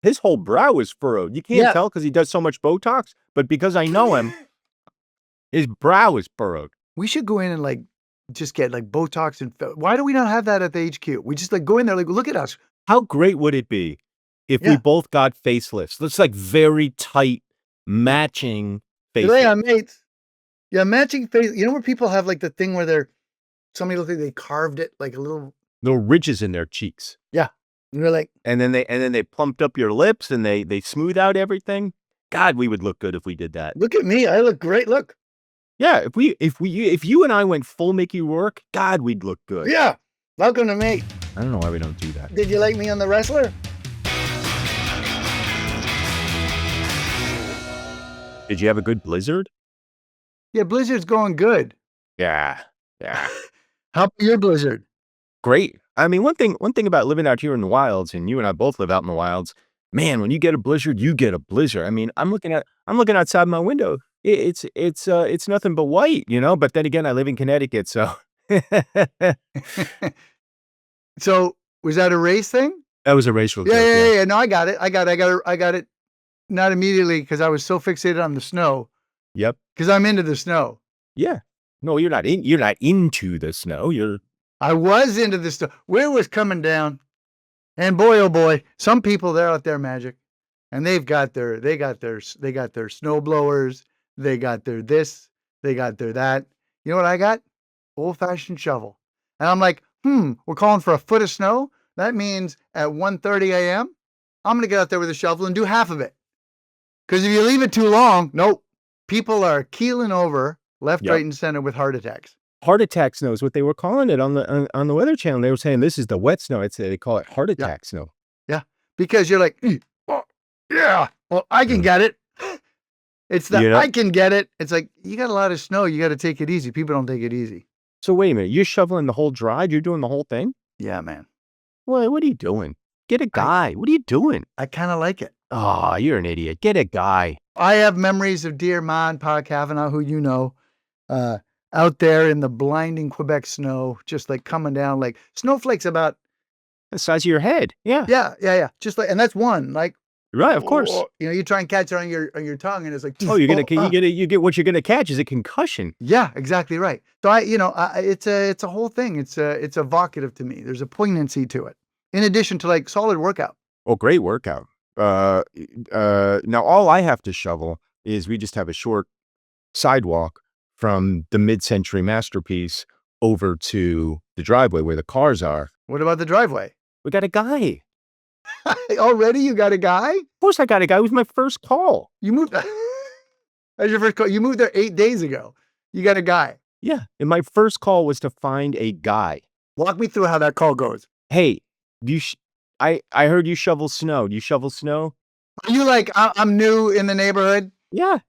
his whole brow is furrowed. You can't tell because he does so much Botox, but because I know him, his brow is furrowed. We should go in and like just get like Botox and why do we not have that at the HQ? We just like go in there, like, look at us. How great would it be if we both got facelifts? Looks like very tight, matching facelifts. Yeah, mates. Yeah, matching face. You know where people have like the thing where somebody looks like they carved it like a little ridges in their cheeks. Yeah. And they're like, and then they plumped up your lips and they smooth out everything. God, we would look good if we did that. Look at me. I look great. Look. Yeah, if you and I went full Mickey Rourke, God, we'd look good. Yeah. Welcome to me. I don't know why we don't do that. Did you like me on The Wrestler? Did you have a good blizzard? Yeah, blizzard's going good. Yeah. How about your blizzard? Great. I mean, one thing about living out here in the wilds, and you and I both live out in the wilds, man, when you get a blizzard, you get a blizzard. I mean, I'm looking outside my window. It's nothing but white, you know, but then again, I live in Connecticut, so. So was that a race thing? That was a racial joke. Yeah. No, I got it. Not immediately because I was so fixated on the snow. Yep. Because I'm into the snow. Yeah. No, you're not into the snow. I was into the snow. Where was coming down? And boy, oh boy, some people, they're out there magic. And they got their snow blowers. They got their this, they got their that. You know what I got? Old-fashioned shovel. And I'm like, we're calling for a foot of snow. That means at 1:30 a.m., I'm going to get out there with a shovel and do half of it. Because if you leave it too long, nope. People are keeling over left, right, and center with heart attacks. Heart attack snow is what they were calling it on the Weather Channel. They were saying this is the wet snow. They call it heart attack snow. Yeah, because you're like, well, I can get it. It's that I can get it. It's like, you got a lot of snow. You got to take it easy. People don't take it easy. So wait a minute. You're shoveling the whole drive? You're doing the whole thing? Yeah, man. Well, what are you doing? Get a guy. What are you doing? I kind of like it. Oh, you're an idiot. Get a guy. I have memories of dear Ma and Pa Kavanaugh, who you know, out there in the blinding Quebec snow, just like coming down like snowflakes about the size of your head. Yeah. Yeah. Just like, and that's one, like, right, of course. You know, you try and catch it on your tongue, and it's like, you get what you're gonna catch is a concussion. Yeah, exactly right. So it's a whole thing. It's evocative to me. There's a poignancy to it, in addition to like solid workout. Oh, great workout. Now all I have to shovel is we just have a short sidewalk from the mid-century masterpiece over to the driveway where the cars are. What about the driveway? We got a guy. Already you got a guy? Of course I got a guy. It was my first call. You moved. That's your first call. You moved there 8 days ago. You got a guy. Yeah. And my first call was to find a guy. Walk me through how that call goes. Hey, I heard you shovel snow. Do you shovel snow? Are you like, I'm new in the neighborhood? Yeah.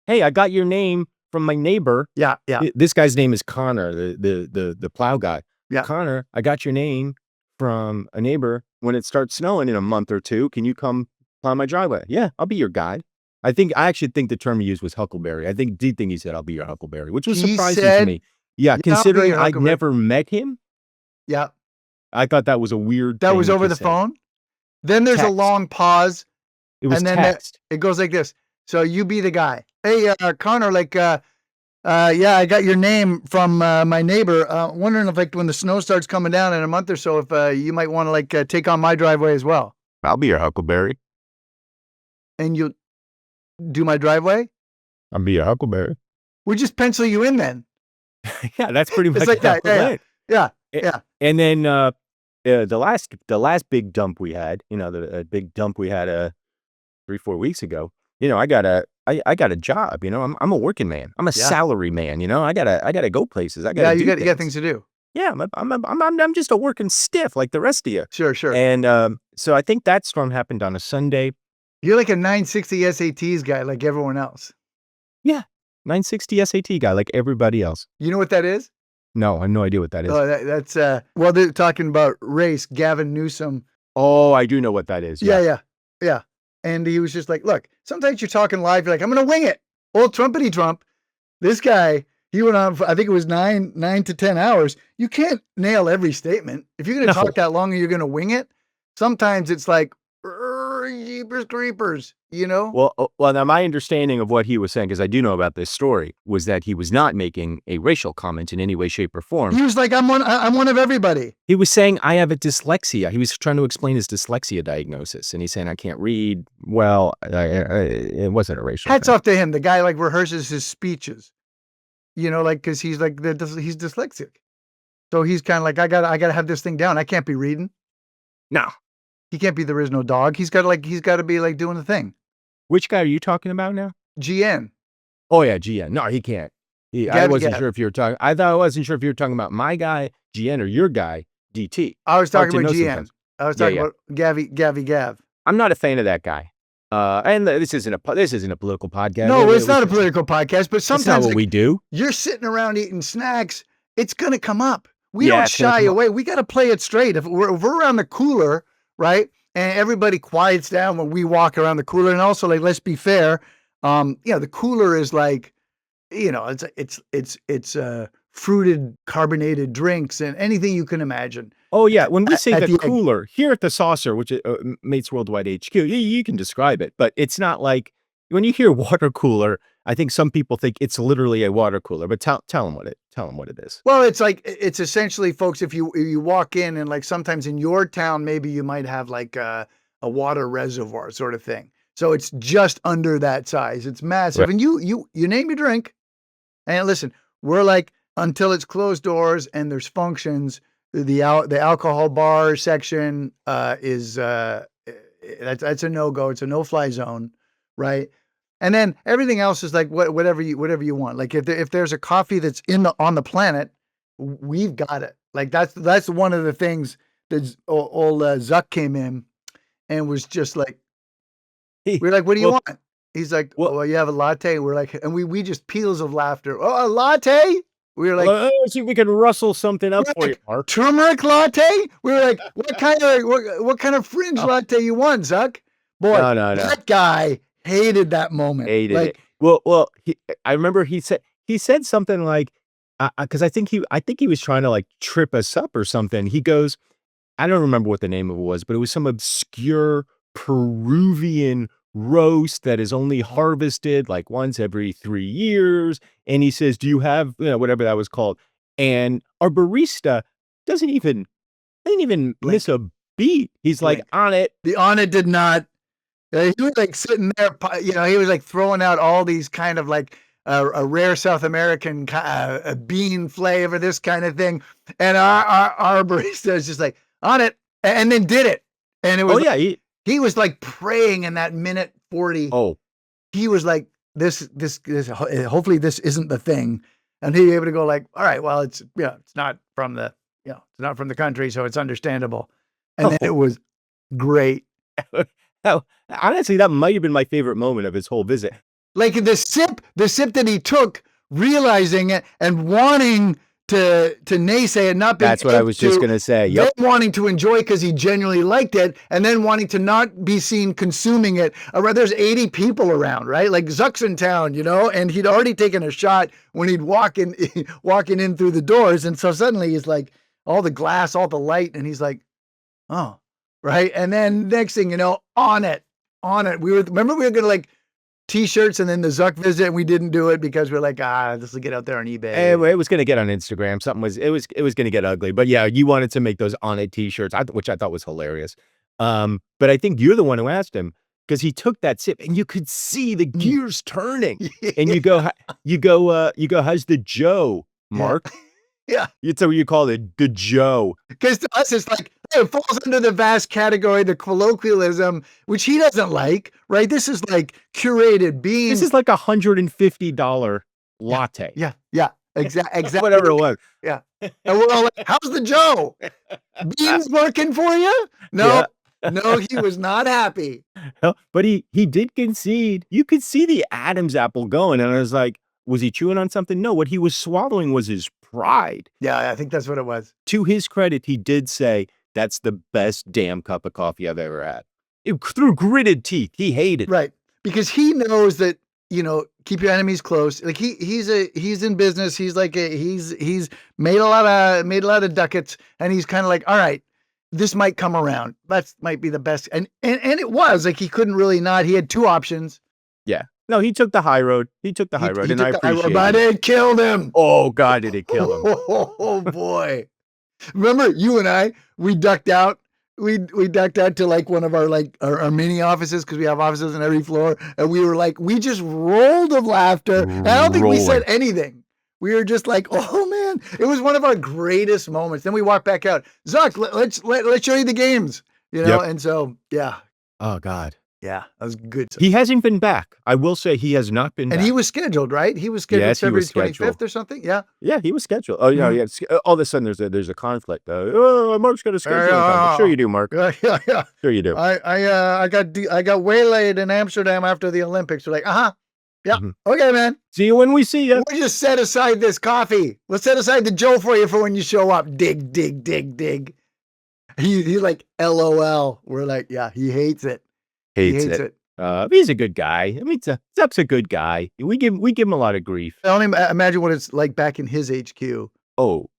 Hey, I got your name from my neighbor. Yeah. This guy's name is Connor, the plow guy. Yeah. Connor, I got your name from a neighbor. When it starts snowing in a month or two, can you come plow my driveway? Yeah, I'll be your guide. I actually think the term he used was huckleberry. I think he said, I'll be your huckleberry, which was surprising to me. Yeah, considering I'd never met him. Yeah. I thought that was a weird thing. That was over the phone? Then there's a long pause. It was text. It goes like this. So you be the guy. Hey, Connor, like, I got your name from my neighbor. Wondering if like when the snow starts coming down in a month or so, if you might want to like take on my driveway as well. I'll be your huckleberry. And you'll do my driveway? I'll be your huckleberry. We'll just pencil you in then. Yeah, that's pretty much like that. Yeah. And then the last big dump we had, the big dump we had 3-4 weeks ago. I got a job. I'm a working man. I'm a salary man. I gotta go places. You got things to do. Yeah, I'm just a working stiff like the rest of you. Sure. And so I think that storm happened on a Sunday. You're like a 960 SATs guy, like everyone else. Yeah, 960 SAT guy, like everybody else. You know what that is? No, I have no idea what that is. Oh, that's well, they're talking about race. Gavin Newsom. Oh, I do know what that is. Yeah. And he was just like, look, sometimes you're talking live. You're like, I'm going to wing it. Old Trumpety Trump. This guy, he went on for, I think it was 9 to 10 hours. You can't nail every statement. If you're going to talk that long and you're going to wing it, sometimes it's like, jeepers creepers, you know? Well, now my understanding of what he was saying, because I do know about this story, was that he was not making a racial comment in any way, shape, or form. He was like, I'm one of everybody. He was saying, I have a dyslexia. He was trying to explain his dyslexia diagnosis, and he's saying, I can't read. Well, it wasn't a racial Hats thing. off to him. The guy like rehearses his speeches, you know, like, cause he's like, he's dyslexic. So he's kind of like, I gotta have this thing down. I can't be reading. No. He can't be There Is No Dog. He's got to be like doing the thing. Which guy are you talking about now? GN. Oh, yeah, GN. No, he can't. I wasn't sure if you were talking. I wasn't sure if you were talking about my guy, GN, or your guy, DT. I was talking about GN. I was talking about Gav. I'm not a fan of that guy. And this isn't a political podcast. No, it's not a political podcast, but sometimes that's not what we do. You're sitting around eating snacks. It's going to come up. We don't shy away. We got to play it straight. If we're around the cooler, right? And everybody quiets down when we walk around the cooler. And also, like, let's be fair. The cooler is like, it's fruited carbonated drinks and anything you can imagine. Oh yeah, when we say the cooler here at the Saucer, which is Mates Worldwide HQ, you can describe it, but it's not like when you hear water cooler. I think some people think it's literally a water cooler, but tell them what it is. Well, it's essentially, folks, if you walk in and like sometimes in your town, maybe you might have like a water reservoir sort of thing. So it's just under that size. It's massive. Right. And you name your drink. And listen, we're like, until it's closed doors and there's functions, the alcohol bar section is that's a no-go. It's a no-fly zone, right? And then everything else is like whatever you want. Like if there's a coffee that's on the planet, we've got it. Like that's one of the things that old Zuck came in and was just like, we're like, what do you want? He's like, well, you have a latte. We're like, and we just peals of laughter. Oh, a latte? We were like, let's see if we can rustle something up for you, Mark. Turmeric latte? We were like, what kind of fringe latte you want, Zuck? Boy, no. That guy hated that moment. Hated it. Well, I remember he said something like, because I think he was trying to like trip us up or something. He goes, I don't remember what the name of it was, but it was some obscure Peruvian roast that is only harvested like once every 3 years. And he says, do you have, whatever that was called? And our barista didn't even miss a beat. He's like, on it. The on it did not. He was like sitting there, he was like throwing out all these kind of like a rare South American a bean flavor, this kind of thing. And our barista is just like, on it, and then did it. And it was, he was like praying in that minute 40. Oh, he was like, this, hopefully this isn't the thing. And he was able to go like, all right, well, it's not from the, it's not from the country. So it's understandable. And then it was great. Honestly, that might have been my favorite moment of his whole visit. Like the sip that he took, realizing it and wanting to naysay and not being. That's what I was just going to say. Yep. Then wanting to enjoy because he genuinely liked it, and then wanting to not be seen consuming it. There's 80 people around, right? Like Zuck's in town, and he'd already taken a shot when he'd walking in through the doors, and so suddenly he's like, all the glass, all the light, and he's like, oh, right. And then next thing you know, on it. We were going to like T-shirts and then the Zuck visit, and we didn't do it because we're like, this will get out there on eBay. It was going to get on Instagram. It was going to get ugly. But yeah, you wanted to make those on it T-shirts, which I thought was hilarious. But I think you're the one who asked him because he took that sip and you could see the gears turning. And you go, how's the Joe, Mark? Yeah. That's what you call it, the Joe. Because to us, it's like, it falls under the vast category, the colloquialism, which he doesn't like, right? This is like curated beans. This is like $150 latte. Yeah. Exactly. Whatever it was. Yeah. And we're all like, how's the Joe? Beans working for you? No, he was not happy. But he did concede. You could see the Adam's apple going. And I was like, was he chewing on something? No, what he was swallowing was his pride. Yeah, I think that's what it was. To his credit, he did say, that's the best damn cup of coffee I've ever had. Through gritted teeth, he hated it. Right. Because he knows that, keep your enemies close. Like he's in business. He's like he's made a lot of ducats, and he's kind of like, all right, this might come around. That might be the best. And it was like, he couldn't really not. He had two options. Yeah. No, he took the high road. He took the high road, and I appreciate but it. it killed him. Oh, God, did it kill him. Oh, boy. Remember, you and I, we ducked out. We ducked out to like one of our our mini offices, because we have offices on every floor. And we were like, we just rolled of laughter. And I don't think we said anything. We were just like, oh man, it was one of our greatest moments. Then we walked back out. Zuck, let's show you the games, you know? Yep. And so, yeah. Oh, God. Yeah, that was good. He hasn't been back. I will say he has not been back. And he was scheduled, right? He was scheduled February 25th or something. Yeah. Yeah, he was scheduled. Oh, yeah, yeah. All of a sudden there's a conflict. Oh, Mark's got a schedule. Sure you do, Mark. Yeah. Sure you do. I got waylaid in Amsterdam after the Olympics. We're like, yeah. Okay, man. See you when we see you. We just set aside this coffee. Let's set aside the Joe for you for when you show up. Dig. He like, LOL. We're like, yeah, he hates it. He hates it. He's a good guy. I mean, Zuck's a good guy. We give him a lot of grief. I only imagine what it's like back in his HQ. Oh,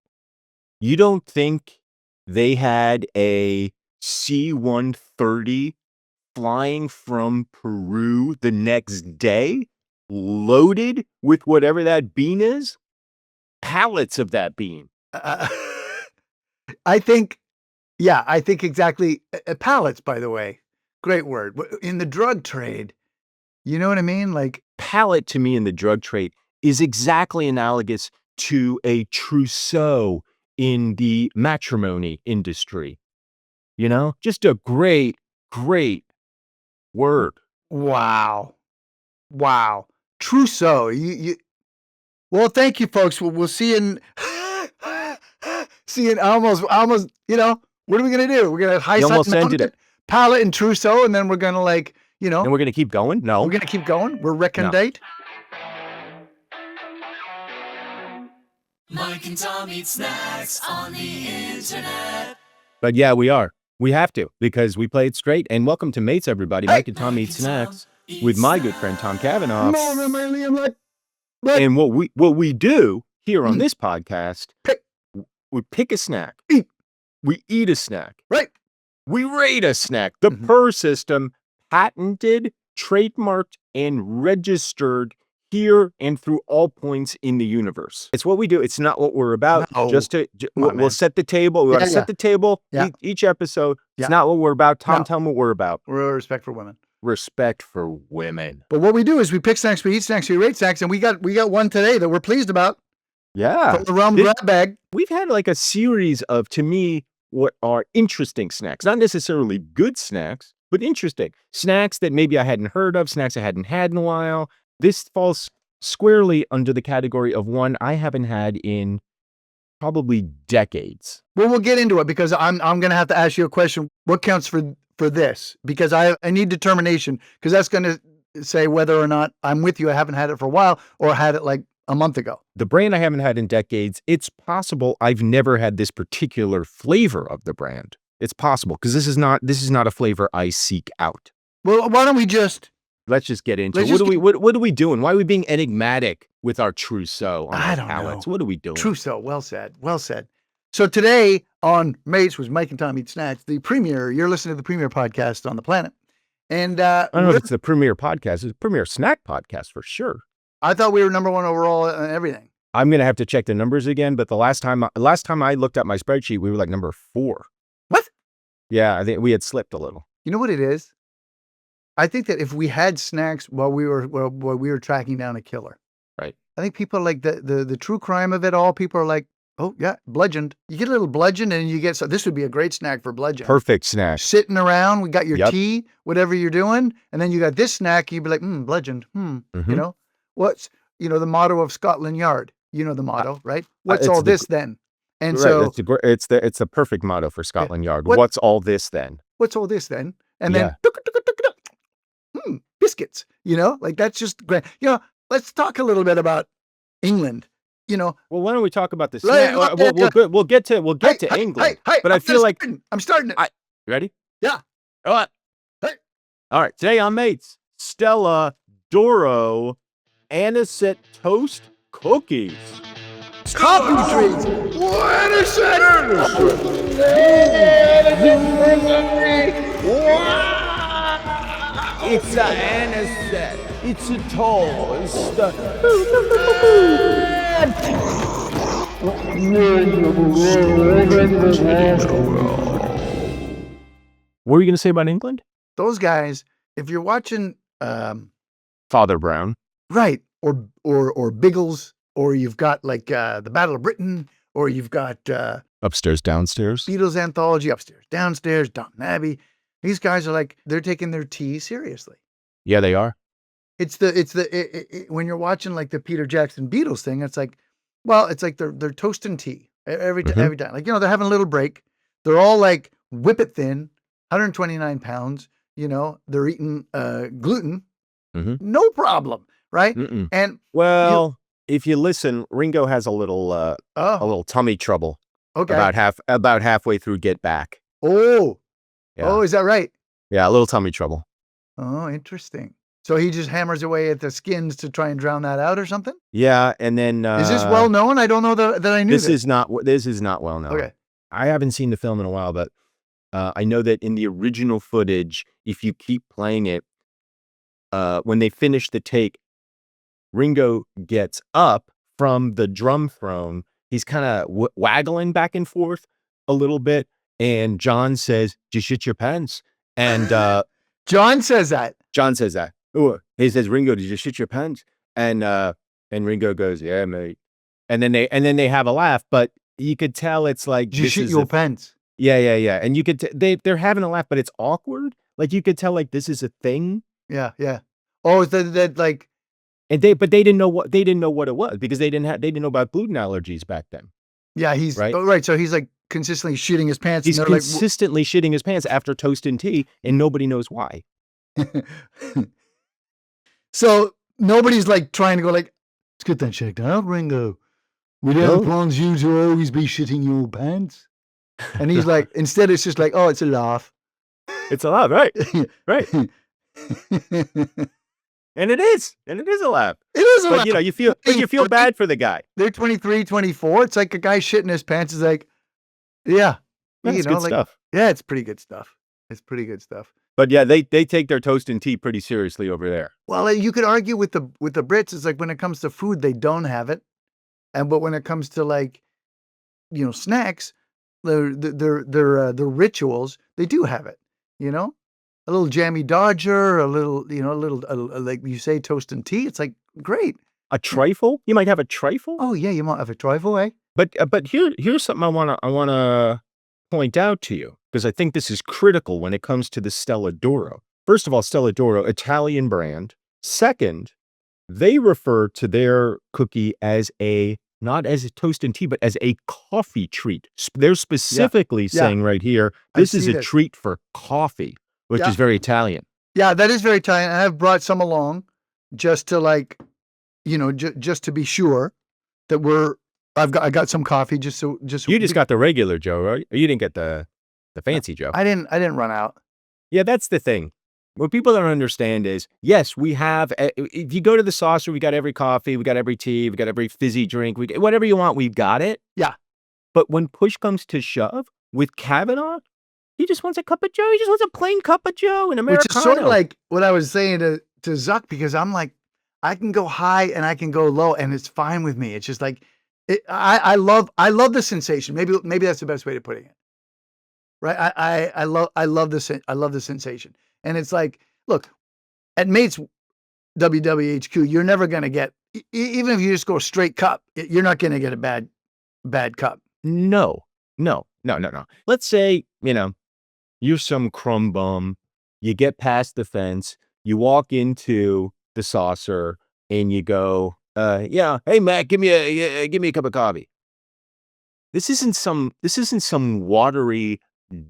you don't think they had a C-130 flying from Peru the next day, loaded with whatever that bean is? Pallets of that bean. I think exactly. Pallets, by the way. Great word. In the drug trade, you know what I mean? Like, pallet to me in the drug trade is exactly analogous to a trousseau in the matrimony industry. You know, just a great word. Wow. Trousseau. You. Well, thank you, folks. We'll see you in almost. You know, what are we gonna do? We're gonna high almost ended it. Palette and trousseau, and then we're gonna and we're gonna keep going. No, we're gonna keep going. We're recondite. Mike and Tom eat snacks on the internet. But yeah, we are. We have to, because we played straight. And welcome to Mates, everybody. Mike and Tom eat snacks with my good friend Tom Cavanaugh. And what we do here on this podcast, we pick a snack. We eat a snack. Right. We rate a snack. The PER system, patented, trademarked, and registered here and through all points in the universe. It's what we do. It's not what we're about. No. We'll set the table. We want to set the table each episode. It's not what we're about. Tom, tell them what we're about. We're respect for women. Respect for women. But what we do is we pick snacks, we eat snacks, we rate snacks, and we got one today that we're pleased about. Yeah. From the Realm Grab Bag. We've had like a series of, to me, what are interesting snacks. Not necessarily good snacks, but interesting. Snacks that maybe I hadn't heard of, snacks I hadn't had in a while. This falls squarely under the category of one I haven't had in probably decades. Well, we'll get into it, because I'm going to have to ask you a question. What counts for this? Because I need determination, because that's going to say whether or not I'm with you. I haven't had it for a while, or had it like a month ago. The brand I haven't had in decades. It's possible I've never had this particular flavor of the brand. It's possible, because this is not a flavor I seek out. Well, why don't we let's just get into it. What are we doing? Why are we being enigmatic with our trousseau on our palettes? What are we doing? Trousseau. Well said. So today on Mates was Mike and Tom Eat Snacks, the premier. You're listening to the premier podcast on the planet. And I don't know if it's the premier podcast. It's the premier snack podcast for sure. I thought we were number one overall in everything. I'm gonna have to check the numbers again, but the last time I looked at my spreadsheet, we were like number 4. What? Yeah, I think we had slipped a little. You know what it is? I think that if we had snacks while we were tracking down a killer, right? I think people are like the true crime of it all. People are like, oh yeah, bludgeoned. You get a little bludgeoned, and you get this would be a great snack for bludgeon. Perfect snack. Sitting around, we got your tea, whatever you're doing, and then you got this snack. You'd be like, bludgeoned. You know what's the motto of Scotland Yard? You know the motto, right? What's all this then? And so it's the perfect motto for Scotland Yard. What's all this then? What's all this then? And then biscuits. Like that's just great. Let's talk a little bit about England. Well, why don't we talk about this? We'll get to England. But I feel like I'm starting it. You ready? Yeah. All right. Hey. All right. Today on Mates, Stella D'oro Anisette toast cookies. Coffee trees. Anisette. It's a Anisette. It's a toast. What were you going to say about England? Those guys, if you're watching, Father Brown. right, or Biggles, or you've got like the Battle of Britain, or you've got Upstairs, downstairs. Beatles anthology, Upstairs, Downstairs, Downton Abbey. These guys are like, they're taking their tea seriously. Yeah, they are. When you're watching like the Peter Jackson Beatles thing, it's like, well, it's like they're toasting tea every Mhm. every time. Like, you know, they're having a little break. They're all like whip it thin, 129 pounds. You know, they're eating gluten, Mhm. no problem, right? Mm-mm. And Well, if you listen, Ringo has a little tummy trouble okay. about halfway through Get Back. Oh, Yeah. is that right? Yeah, a little tummy trouble. Oh, interesting. So he just hammers away at the skins to try and drown that out or something? Yeah, and then Is this well known? I don't know that I knew this this. this is not well known. Okay. I haven't seen the film in a while, but I know that in the original footage, if you keep playing it, when they finish the take, Ringo gets up from the drum throne. He's kind of waggling back and forth a little bit, and John says, "Just shit your pants." And John says that. John says that. Ooh, he says, "Ringo, did you shit your pants?" And Ringo goes, "Yeah, mate." And then they have a laugh, but you could tell it's like Did you shit your pants? Yeah. And you could they're having a laugh, but it's awkward. Like you could tell like this is a thing. Yeah, yeah. Oh, is that like And they didn't know what it was because they didn't know about gluten allergies back then. yeah, he's Right? right. So he's like consistently shitting his pants. He's and they're consistently shitting his pants after toasting tea, and nobody knows why. like, so nobody's like trying to go like, let's get that checked out, Ringo. We don't No. want you to always be shitting your pants. And he's like, instead, it's just like, oh, it's a laugh. It's a laugh, right? Right. And it is a laugh. It is a But laugh. you know, you feel bad for the guy. They're 23, 24. It's like a guy shitting his pants is like, yeah. That's you know, good like, stuff. yeah, it's pretty good stuff. It's pretty good stuff. But yeah, they take their toast and tea pretty seriously over there. Well, you could argue with the Brits. It's like when it comes to food, they don't have it, but when it comes to like, you know, snacks, their rituals, they do have it. You know, a little jammy Dodger, a little like you say, toast and tea. It's like great. A trifle? You might have a trifle. Oh yeah, you might have a trifle, eh? But here's something I wanna point out to you because I think this is critical when it comes to the Stella D'oro. First of all, Stella D'oro, Italian brand. Second, they refer to their cookie as not as a toast and tea, but as a coffee treat. They're specifically saying right here, this is a treat for coffee, which is very Italian. Yeah, that is very Italian. I've brought some along just to like, you know, just to be sure that I got some coffee just so. You just got the regular Joe, right? You didn't get the fancy Joe. I didn't run out. Yeah, that's the thing. What people don't understand is, yes, we have, if you go to the saucer, we got every coffee, we got every tea, we got every fizzy drink, whatever you want, we've got it. Yeah. But when push comes to shove, with Kavanaugh, he just wants a cup of Joe. He just wants a plain cup of Joe, an Americano. Which is sort of like what I was saying to Zuck, because I'm like, I can go high and I can go low, and it's fine with me. It's just like, I love the sensation. Maybe that's the best way to put it. Right? I love the sensation. And it's like, look, at Mates WWHQ, you're never going to get, even if you just go straight cup, you're not going to get a bad cup. No. Let's say, you know, you're some crumb bum, you get past the fence, you walk into the saucer and you go, yeah, hey Matt, give me a cup of coffee. This isn't some watery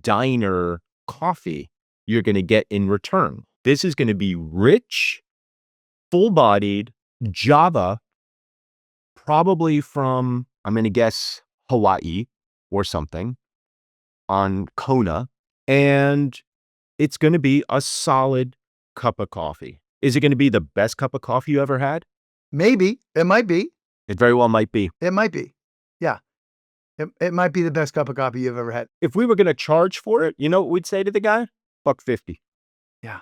diner coffee you're going to get in return. This is going to be rich, full-bodied Java, probably from, I'm going to guess, Hawaii or something, on Kona, and it's going to be a solid cup of coffee. Is it going to be the best cup of coffee you ever had? Maybe. It might be. It very well might be. It might be. Yeah. It might be the best cup of coffee you've ever had. If we were going to charge for it, you know what we'd say to the guy? $1.50. Yeah.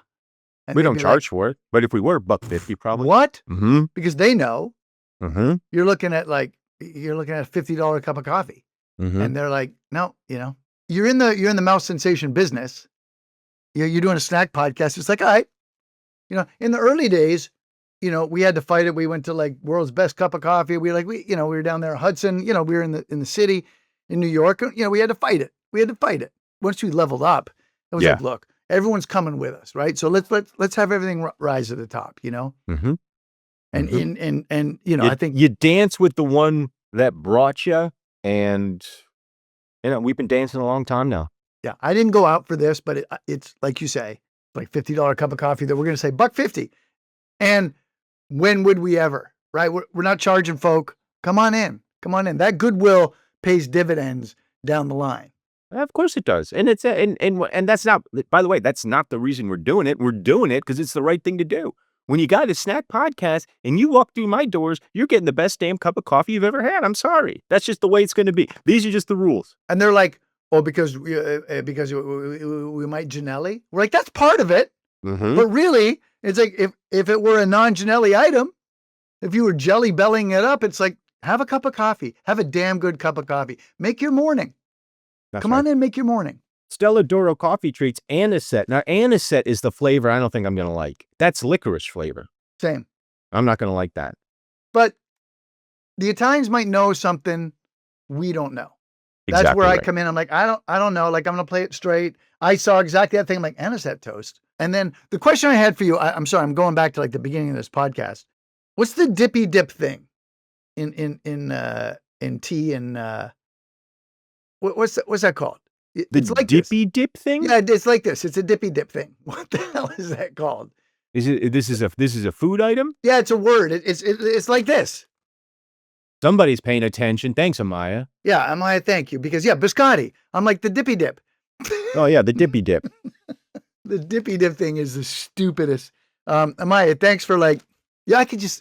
And We they'd don't be charge for it, but if we were, $1.50 like, probably. what? Mm-hmm. Because they know Mm-hmm. you're looking at a $50 cup of coffee. Mm-hmm. And they're like, no, you're in the mouth sensation business. You're doing a snack podcast. It's like, all right, in the early days, we had to fight it. We went to like world's best cup of coffee. We were down there in Hudson, we were in the city in New York. We had to fight it. Once we leveled up, it was like, look, everyone's coming with us, right? So let's have everything rise to the top, Mm-hmm. And Mm-hmm. I think you dance with the one that brought you, and we've been dancing a long time now. yeah, I didn't go out for this, but it's like you say, like $50 cup of coffee that we're going to say $1.50. And when would we ever, right? We're not charging folk. Come on in. That goodwill pays dividends down the line. Of course it does. And it's and that's not, by the way, that's not the reason we're doing it. We're doing it because it's the right thing to do. When you got a snack podcast and you walk through my doors, you're getting the best damn cup of coffee you've ever had. I'm sorry. That's just the way it's going to be. These are just the rules. And they're like, oh, because we might Janelli. We're like, that's part of it. Mm-hmm. But really, it's like if it were a non-Janelli item, if you were jelly bellying it up, it's like, have a cup of coffee. Have a damn good cup of coffee. Make your morning. Come on in, make your morning. Stella D'oro coffee treats, Anisette. Now, Anisette is the flavor I don't think I'm going to like. That's licorice flavor. Same. I'm not going to like that. But the Italians might know something we don't know. That's Exactly where I right. come in. I'm like, I don't know. Like, I'm going to play it straight. I saw exactly that thing. I'm like, Anisette toast. And then the question I had for you, I'm sorry, I'm going back to like the beginning of this podcast. What's the dippy dip thing in tea and what's that called? It's like dippy dip thing? Yeah, it's like this. It's a dippy dip thing. What the hell is that called? This is a food item? Yeah, it's a word. It's like this. Somebody's paying attention. Thanks, Amaya. Yeah, Amaya, thank you. Because biscotti. I'm like the dippy dip. Oh yeah, the dippy dip. The dippy dip thing is the stupidest. Amaya, thanks for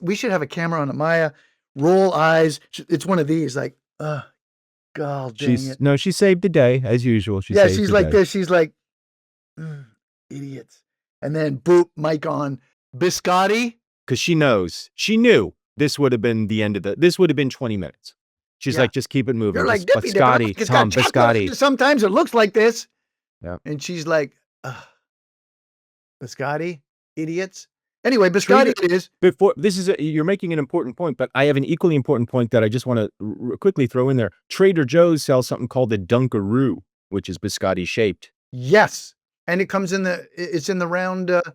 we should have a camera on Amaya. Roll eyes. It's one of these, like, God dang it. No, she saved the day as usual. She's like this. She's like, idiots. And then boop, mic on. Biscotti. Because she knew this would have been the end of this would have been 20 minutes. She's like, just keep it moving. You're like, dippy dip. Biscotti, It's Tom, got chocolate. Biscotti. Sometimes it looks like this. Yeah. And she's like, biscotti, idiots. Anyway, biscotti it is. Before you're making an important point, but I have an equally important point that I just want to quickly throw in there. Trader Joe's sells something called the Dunkaroo, which is biscotti shaped. Yes, and it comes in the round, the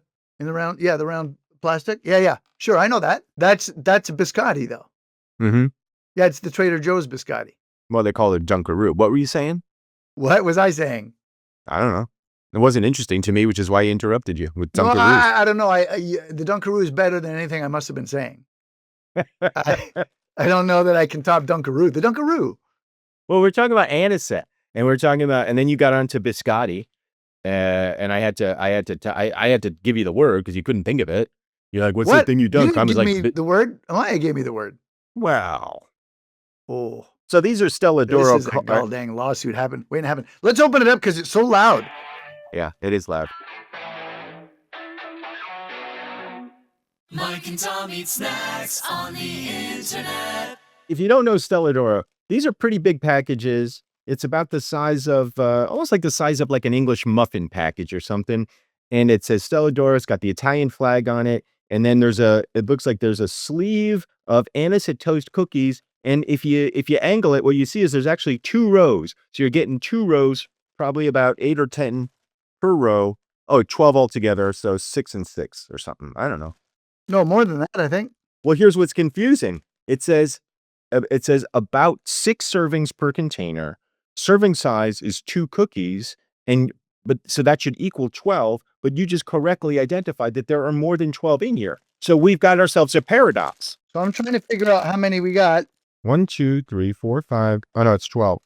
round plastic. Yeah, sure, I know that. That's a biscotti though. Mm-hmm. Yeah, it's the Trader Joe's biscotti. Well, they call it Dunkaroo. What were you saying? What was I saying? I don't know. It wasn't interesting to me, which is why I interrupted you with Dunkaroos. No, I don't know. The Dunkaroo is better than anything I must have been saying. I don't know that I can top Dunkaroo. The Dunkaroo. Well, we're talking about Anisette, and then you got onto biscotti, and I had to give you the word because you couldn't think of it. You're like, what's the thing you dunk? I was like, the word. Amaya gave me the word. Wow. Oh. So these are Stella D'oro. This is a god dang lawsuit waiting to happen. Let's open it up because it's so loud. Yeah, it is loud. Mike and Tom eat snacks on the internet. If you don't know Stella D'oro, these are pretty big packages. It's about the size of, almost like the size of like an English muffin package or something. And it says Stella D'oro. It's got the Italian flag on it. And then it looks like there's a sleeve of Anisette toast cookies. And if you angle it, what you see is there's actually 2 rows. So you're getting 2 rows, probably about 8 or 10 per row. Oh, 12 altogether. So 6 and 6 or something. I don't know. No, more than that, I think. Well, here's what's confusing. It says about 6 servings per container. Serving size is 2 cookies. So that should equal 12. But you just correctly identified that there are more than 12 in here. So we've got ourselves a paradox. So I'm trying to figure out how many we got. 1, 2, 3, 4, 5. Oh, no, it's 12.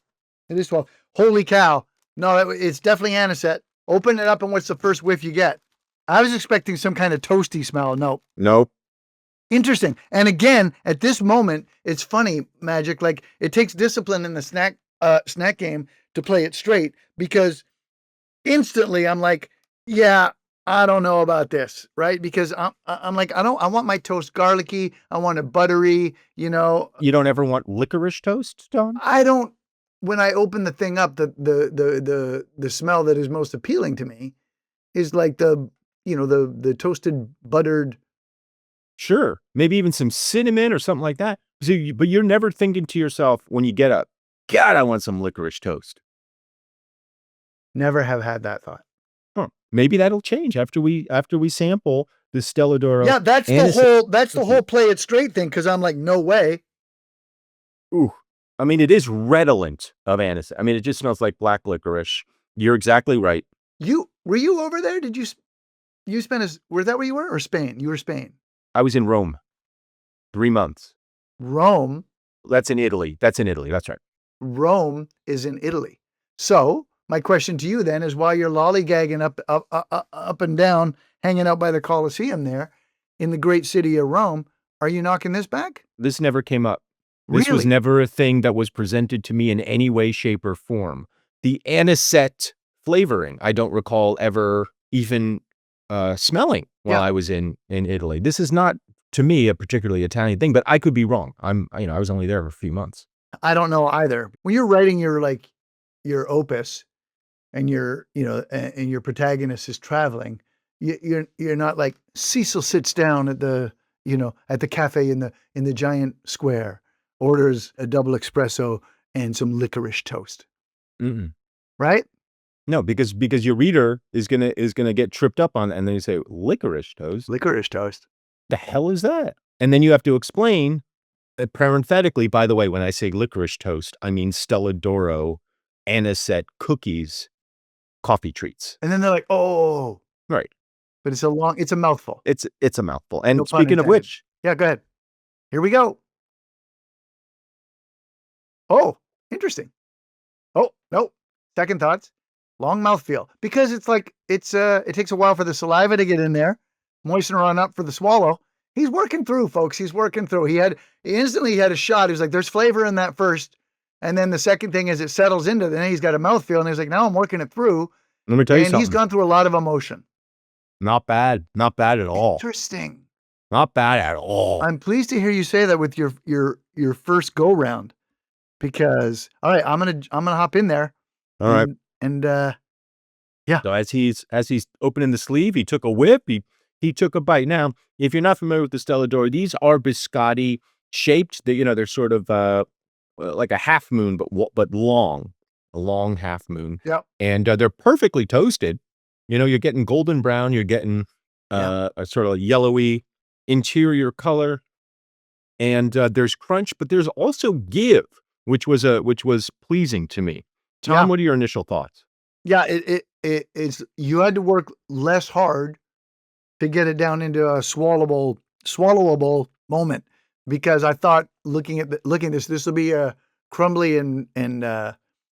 It is 12. Holy cow. No, it's definitely Anisette. Open it up and what's the first whiff you get? I was expecting some kind of toasty smell. Nope. Interesting. And again, at this moment, it's funny, Magic. Like, it takes discipline in the snack snack game to play it straight, because instantly I'm like, yeah, I don't know about this, right? Because I'm like, I want my toast garlicky, I want it buttery, you know. You don't ever want licorice toast, Don? I don't. When I open the thing up, the smell that is most appealing to me is like the toasted buttered. Sure. Maybe even some cinnamon or something like that. So but you're never thinking to yourself when you get up, God, I want some licorice toast. Never have had that thought. Huh. Maybe that'll change after we sample the Stella D'oro. Yeah, that's the whole play it straight thing. Because I'm like, no way. Ooh. I mean, it is redolent of anisette. I mean, it just smells like black licorice. You're exactly right. Were you over there? Did you spend was that where you were, or Spain? You were Spain. I was in Rome 3 months. Rome. That's in Italy. That's right. Rome is in Italy. So my question to you then is, while you're lollygagging up and down, hanging out by the Colosseum there in the great city of Rome, are you knocking this back? This never came up. This was Really? never a thing that was presented to me in any way, shape, or form. The anisette flavoring, I don't recall ever even smelling while I was in Italy. This is not, to me, a particularly Italian thing, but I could be wrong. I was only there for a few months. I don't know either. When you're writing your opus, and and your protagonist is traveling, you're not like Cecil sits down at the cafe in the giant square, orders a double espresso and some licorice toast. Mm-mm. Right? No, because your reader is gonna get tripped up on it, and then you say licorice toast. Licorice toast. The hell is that? And then you have to explain parenthetically. By the way, when I say licorice toast, I mean Stella D'oro anisette cookies, coffee treats. And then they're like, oh, Right. but it's a mouthful. It's a mouthful. And No pun speaking of intended. which, Yeah, go ahead. Here we go. Oh, interesting. Oh, no. Second thoughts. Long mouthfeel. Because it's like, it takes a while for the saliva to get in there, moisten on up for the swallow. He's working through, folks. He's working through. He instantly had a shot. He was like, there's flavor in that first. And then the second thing is it settles into, then he's got a mouthfeel, and he's like, now I'm working it through. let me tell you And something. he's gone through a lot of emotion. Not bad. Not bad at all. Interesting. Not bad at all. I'm pleased to hear you say that with your first go round, because all right, I'm gonna hop in there. All right. And So as he's opening the sleeve, he took a whip. He took a bite. Now, if you're not familiar with the Stella D'oro, these are biscotti shaped. They're sort of like a half moon, but long, a long half moon. Yep. And they're perfectly toasted. You're getting golden brown. You're getting a sort of yellowy interior color, and there's crunch, but there's also give, which was pleasing to me. Tom, what are your initial thoughts? Yeah, it's you had to work less hard to get it down into a swallowable moment, because I thought looking at this will be a crumbly and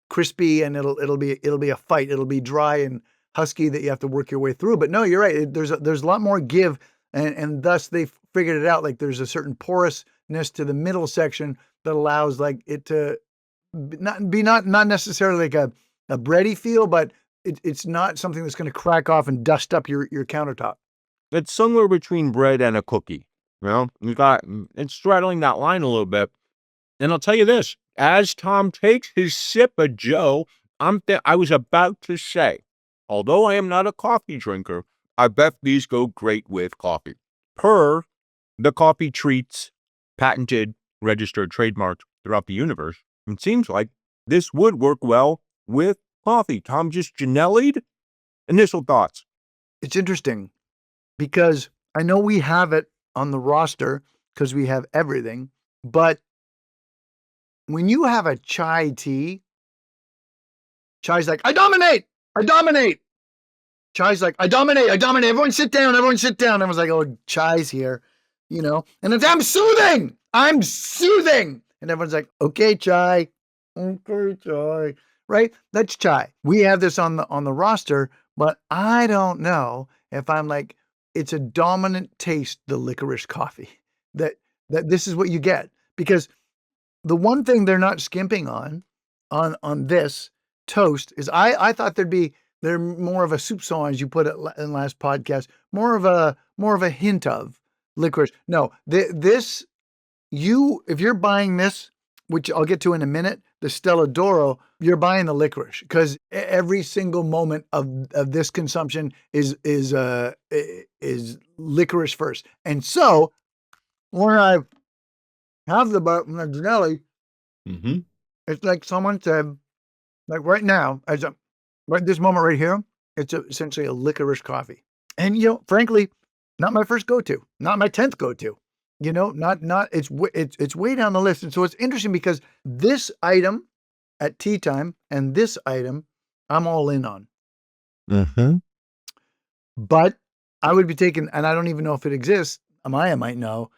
crispy, and it'll be a fight. It'll be dry and husky that you have to work your way through. But no, you're right. There's a lot more give, and thus they figured it out. Like there's a certain porousness to the middle section that allows like it to not necessarily like a bready feel, but it's not something that's going to crack off and dust up your countertop. It's somewhere between bread and a cookie. It's straddling that line a little bit. And I'll tell you this, as Tom takes his sip of Joe, I was about to say, although I am not a coffee drinker, I bet these go great with coffee. Per the coffee treats, patented, registered, trademarked throughout the universe, it seems like this would work well with coffee. Tom, just Janelli'd? Initial thoughts. It's interesting because I know we have it on the roster because we have everything, but when you have a chai tea, chai's like, I dominate. Chai's like, I dominate. Everyone sit down. Everyone's like, oh, chai's here, and it's, I'm soothing. And everyone's like, okay, chai. Right? That's chai. We have this on the roster, but I don't know if I'm like, it's a dominant taste, the licorice coffee, that this is what you get, because the one thing they're not skimping on on this toast is I thought they're more of a soupçon, as you put it in last podcast, more of a hint of licorice. No, this if you're buying this, which I'll get to in a minute, the Stella D'oro, you're buying the licorice because every single moment of this consumption is licorice first. And so when I have the Martinelli, Mm-hmm. it's like someone said, like right now, right this moment right here, it's essentially a licorice coffee. And frankly, not my first go-to, not my 10th go-to. Not it's way down the list. And so it's interesting because this item at tea time and this item I'm all in on. Mm-hmm. But I would be taking, and I don't even know if it exists. Amaya might know,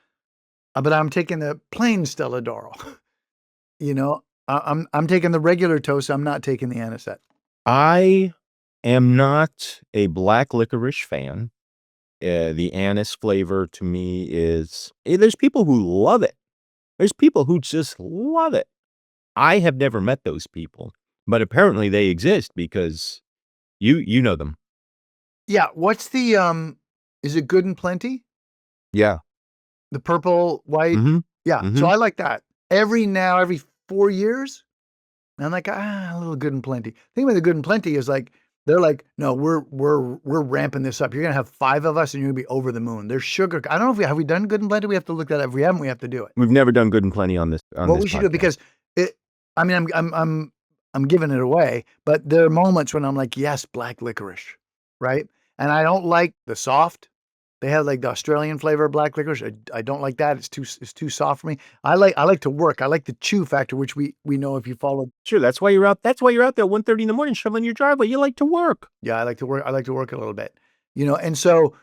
but I'm taking the plain Stella D'oro. I'm taking the regular toast. I'm not taking the Anisette. I am not a black licorice fan. The anise flavor to me is, there's people who love it. There's people who just love it. I have never met those people, but apparently they exist because you know them. Yeah. What's the, is it Good and Plenty? Yeah. The purple, white. Mm-hmm. Yeah. Mhm. So I like that. Every 4 years, I'm like, a little Good and Plenty. The thing with the Good and Plenty is like, they're like, no, we're ramping this up. You're going to have 5 of us and you're going to be over the moon. There's sugar. I don't know have we done Good and Plenty? We have to look that up. If we haven't, we have to do it. We've never done Good and Plenty on this What we should do, podcast. because I'm giving it away, but there are moments when I'm like, yes, black licorice, right? And I don't like the soft. They have like the Australian flavor of black licorice. I don't like that. It's too soft for me. I like to work. I like the chew factor, which we know if you follow. Sure, that's why you're out there at 1:30 in the morning shoveling your driveway. You like to work. Yeah, I like to work. I like to work a little bit, and so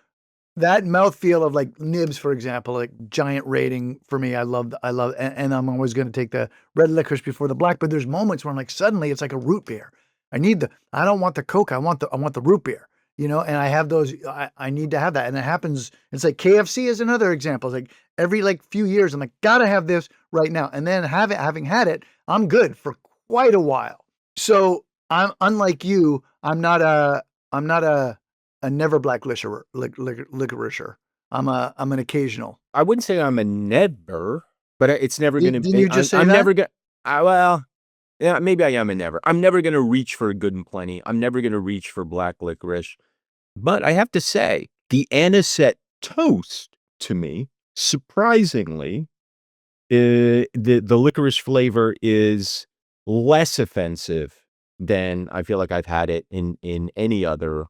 that mouthfeel of like nibs, for example, like giant rating for me. I love, and I'm always going to take the red licorice before the black. But there's moments where I'm like, suddenly it's like a root beer. I don't want the Coke. I want the root beer, and I have those. I need to have that. And it happens. It's like KFC is another example. It's like every few years, I'm like, gotta have this right now. And then having had it, I'm good for quite a while. So I'm unlike you. I'm not a never black licoricer. I'm an occasional. I wouldn't say I'm a never, but it's never going to be. Didn't you just say I'm that? never going to, well, yeah, maybe I am a never. I'm never going to reach for Good and Plenty. I'm never going to reach for black licorice. But I have to say, the Anisette toast, to me, surprisingly, the licorice flavor is less offensive than I feel like I've had it in any other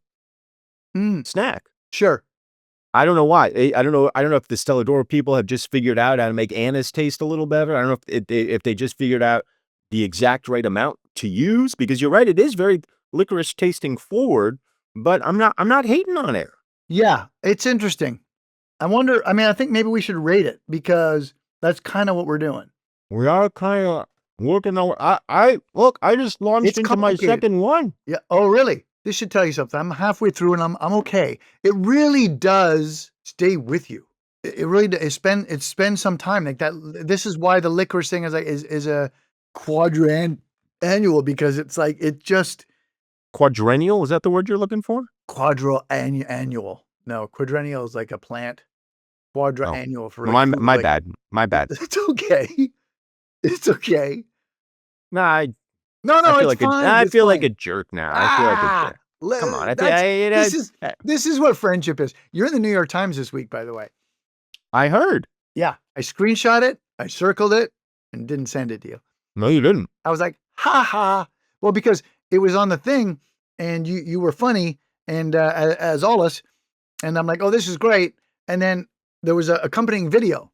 snack. Sure. I don't know why. I don't know if the Stella D'oro people have just figured out how to make anise taste a little better. I don't know if they just figured out the exact right amount to use, because you're right, it is very licorice tasting forward, but I'm not hating on it. Yeah, it's interesting. I think maybe we should rate it, because that's kind of what we're doing. We are kind of working on. I just launched It's into my complicated. second one. Yeah. Oh, really? This should tell you something. I'm halfway through and I'm okay. It really does stay with you. It really does. It spends some time like that. This is why the licorice thing is a quadrannual, because it's like, it just Quadrennial, is that the word you're looking for? quadrannual. No, quadrennial is like a plant. Quadrannual for My like, bad. My bad. It's okay. It's okay. Nah, No, I feel it's like fine. I It's feel like fine. a jerk now. I feel like a jerk. Come on, This is what friendship is. You're in the New York Times this week, by the way. I heard. Yeah, I screenshot it, I circled it, and didn't send it to you. No, you didn't. I was like, ha ha. Well, because it was on the thing, and you were funny, and as always, and I'm like, oh, this is great. And then there was a accompanying video,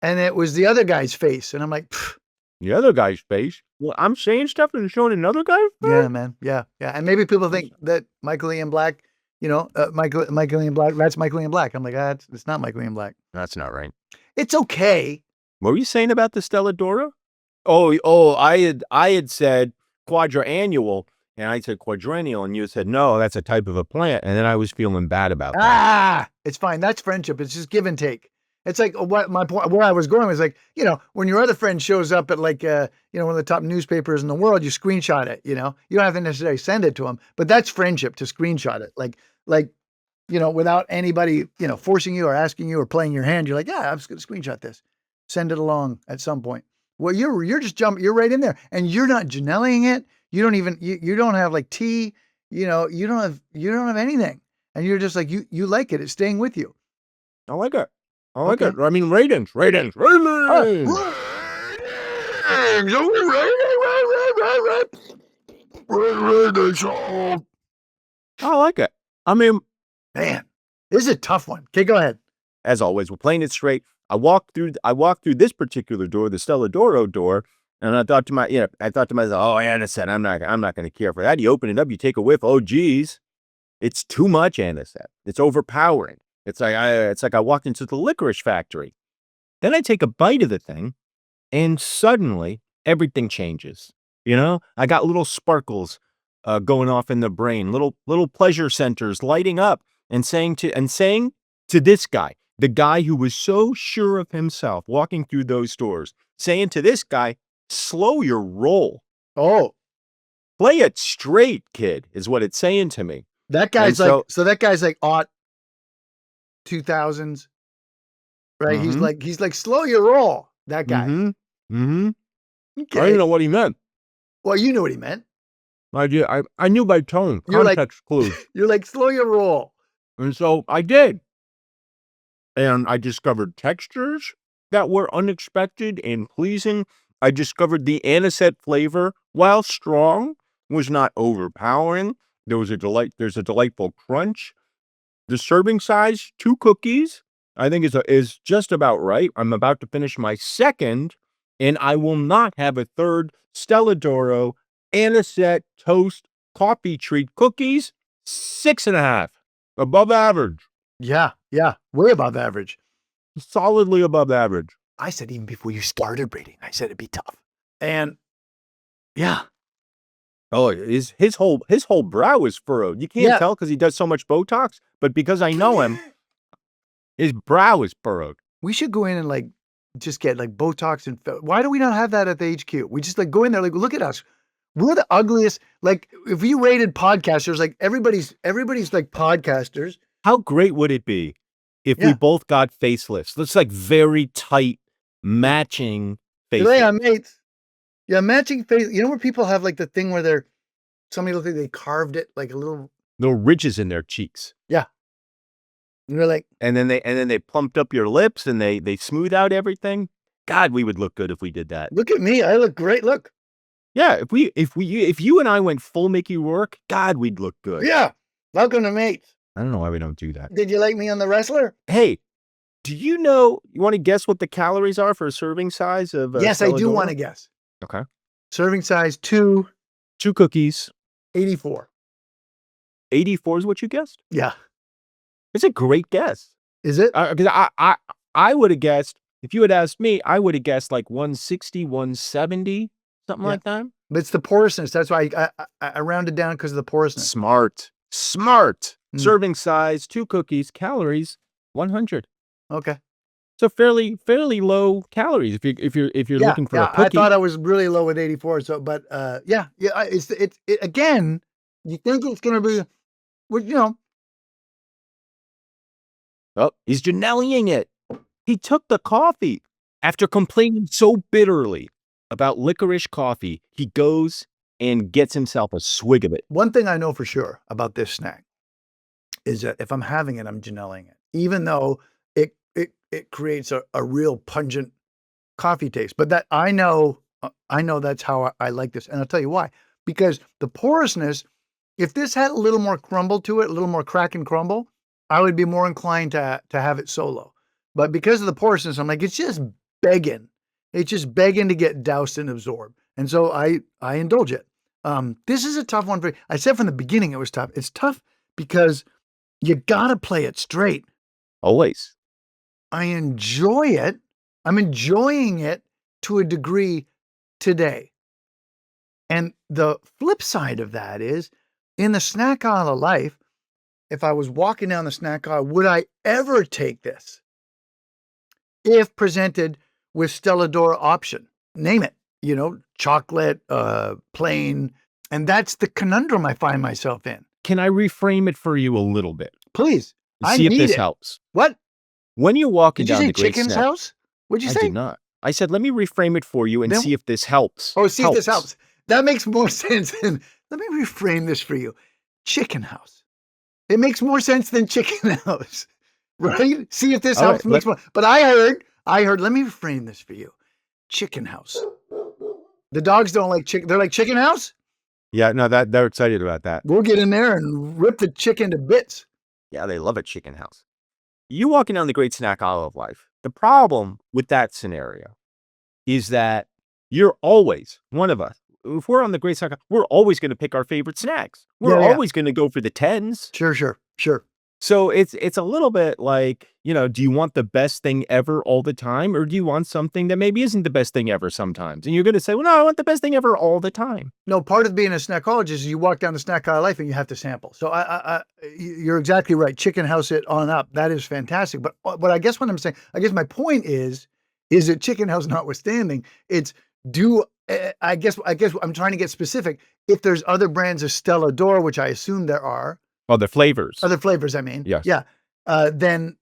and it was the other guy's face, and I'm like, pfft. The other guy's face. Well, I'm saying stuff and showing another guy's face? Yeah, man. Yeah. And maybe people think that Michael Ian Black, Michael Ian Black, that's Michael Ian Black. I'm like, it's not Michael Ian Black. That's not right. It's okay. What were you saying about the Stella D'oro? Oh, I had said quadrannual, and I said quadrennial, and you said, no, that's a type of a plant. And then I was feeling bad about that. It's fine. That's friendship. It's just give and take. It's like what my point, where I was going was like, when your other friend shows up at like, one of the top newspapers in the world, you screenshot it, you don't have to necessarily send it to them, but that's friendship to screenshot it. Like, without anybody, forcing you or asking you or playing your hand, you're like, yeah, I'm just going to screenshot this, send it along at some point. Well, you're just you're right in there and you're not Janelleing it. You don't even, you don't have like tea, you don't have anything. And you're just like, you like it. It's staying with you. I like it. I like Okay. it. I mean, ratings. Ratings. I like it. I mean, Man, this is a tough one. Okay, go ahead. as always, we're playing it straight. I walked through this particular door, the Stella D'oro door, and I thought to myself, oh, Anisette, I'm not going to care for that. You open it up, you take a whiff. Oh, geez, it's too much, Anisette. It's overpowering. It's like I walked into the licorice factory. Then I take a bite of the thing, and suddenly everything changes. I got little sparkles going off in the brain, little pleasure centers lighting up, and saying to this guy, the guy who was so sure of himself walking through those doors, saying to this guy, slow your roll. Oh, Play it straight, kid, is what it's saying to me. that guy's so that guy's like 2000s, right? Mhm. He's like slow your roll. That guy. I Okay. didn't know what he meant. Well, you knew what he meant. I knew by tone, You're like- context clues. You're like slow your roll. And so I did. And I discovered textures that were unexpected and pleasing. I discovered the anisette flavor, while strong, was not overpowering. There's a delightful crunch. The serving size, 2 cookies, I think is just about right. I'm about to finish my second, and I will not have a third Stella D'oro anisette toast coffee treat cookies. 6.5, above average. Yeah, way above average. Solidly above average. I said even before you started rating, I said it'd be tough. And yeah. Oh, his whole brow is furrowed. You can't tell because he does so much Botox, but because I know him, his brow is furrowed. We should go in and like just get like Botox and why do we not have that at the HQ? We just like go in there, like, look at us. We're the ugliest. Like if we rated podcasters, like everybody's like podcasters. How great would it be if we both got facelifts? Looks like very tight, matching facelifts. Yeah, mates. Yeah, matching face. You know where people have like the thing where somebody looks like they carved it like a little ridges in their cheeks. Yeah. And you're like, and then they plumped up your lips and they smooth out everything. God, we would look good if we did that. Look at me. I look great. Look. Yeah, if you and I went full Mickey Rourke, God, we'd look good. Yeah. Welcome to Mates. I don't know why we don't do that. Did you like me on The Wrestler? Hey, do you want to guess what the calories are for a serving size of Yes, I do want to guess. Okay. Serving size 2 cookies. 84. 84 is what you guessed? Yeah. It's a great guess. Is it? Because I would have guessed, if you had asked me, I would have guessed like 160, 170, something like that. But it's the porousness. That's why I rounded down because of the porousness. Smart. Serving size, 2 cookies, calories, 100. Okay. So fairly low calories if you're looking for a cookie. I thought I was really low with 84. So, but it's again. You think it's gonna be, well, Oh, he's Janelleing it. He took the coffee after complaining so bitterly about licorice coffee. He goes and gets himself a swig of it. One thing I know for sure about this snack is that if I'm having it, I'm Janelleing it, even though it creates a real pungent coffee taste. But that I know that's how I like this, and I'll tell you why. Because the porousness, if this had a little more crumble to it, a little more crack and crumble, I would be more inclined to have it solo. But because of the porousness, I'm like, it's just begging. It's just begging to get doused and absorbed. And so I indulge it. This is a tough one for. I said from the beginning it was tough. It's tough because you gotta play it straight. Always. I enjoy it. I'm enjoying it to a degree today. And the flip side of that is, in the snack aisle of life, if I was walking down the snack aisle, would I ever take this? if presented with Stella D'oro option. Name it, chocolate, plain. And that's the conundrum I find myself in. Can I reframe it for you a little bit? Please. I See if need this it. helps. What? When you're walking Did you down say the Great Chicken's Snack, house? What'd you I say? did not. I said, let me reframe it for you and Then- see if this helps. Oh, see if this helps. That makes more sense than, let me reframe this for you. Chicken house. It makes more sense than chicken house, right? See if this All helps. right, Makes more. But I heard, let me reframe this for you. Chicken house. The dogs don't like chicken. They're like chicken house? Yeah, no, they're excited about that. We'll get in there and rip the chicken to bits. Yeah, they love a chicken house. You walking down the Great Snack Aisle of Life. The problem with that scenario is that you're always, one of us, if we're on the Great Snack Aisle, we're always going to pick our favorite snacks. We're Yeah. always going to go for the 10s. Sure. So it's a little bit like, do you want the best thing ever all the time? Or do you want something that maybe isn't the best thing ever sometimes? And you're going to say, well, no, I want the best thing ever all the time. No, part of being a snackologist is you walk down the snack aisle of life and you have to sample. So you're exactly right. Chicken house it on up. That is fantastic. But I guess what I'm saying, my point is that chicken house notwithstanding, it's I guess I'm trying to get specific. If there's other brands of Stella D'oro, which I assume there are. Other flavors. Other flavors, I mean. Yes. Yeah. Then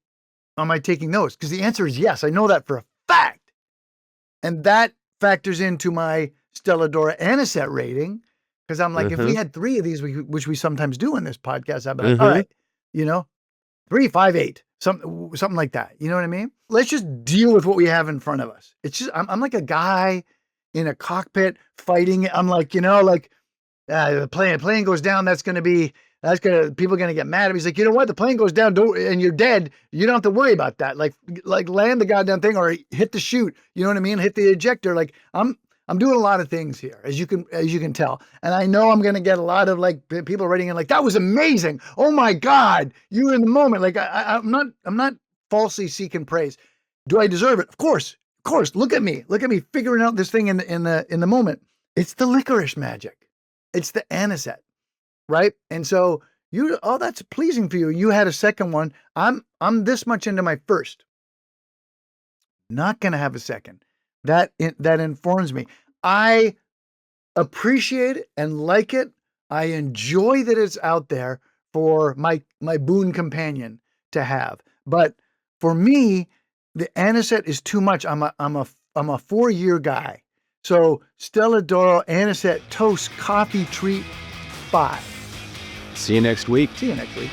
am I taking those? Because the answer is yes. I know that for a fact. And that factors into my Stella D'oro Anisette rating. Because I'm like, if we had 3 of these, which we sometimes do in this podcast, I'd be like, all right, 3, 5, 8, something like that. You know what I mean? Let's just deal with what we have in front of us. It's just, I'm like a guy in a cockpit fighting. I'm like, the plane goes down. People are going to get mad at me. He's like, you know what? The plane goes down and you're dead. You don't have to worry about that. Like land the goddamn thing or hit the chute. You know what I mean? Hit the ejector. Like I'm doing a lot of things here, as you can tell. And I know I'm going to get a lot of like people writing in like, that was amazing. Oh my God. You were in the moment. Like I'm not falsely seeking praise. Do I deserve it? Of course. Look at me figuring out this thing in the moment. It's the licorice magic. It's the anisette. Right. And so that's pleasing for you. You had a second one. I'm this much into my first. Not going to have a second. That informs me. I appreciate it and like it. I enjoy that it's out there for my boon companion to have. But for me, the anisette is too much. I'm a 4-year guy. So Stella D'oro Anisette Toast Coffee Treat 5. See you next week. See you next week.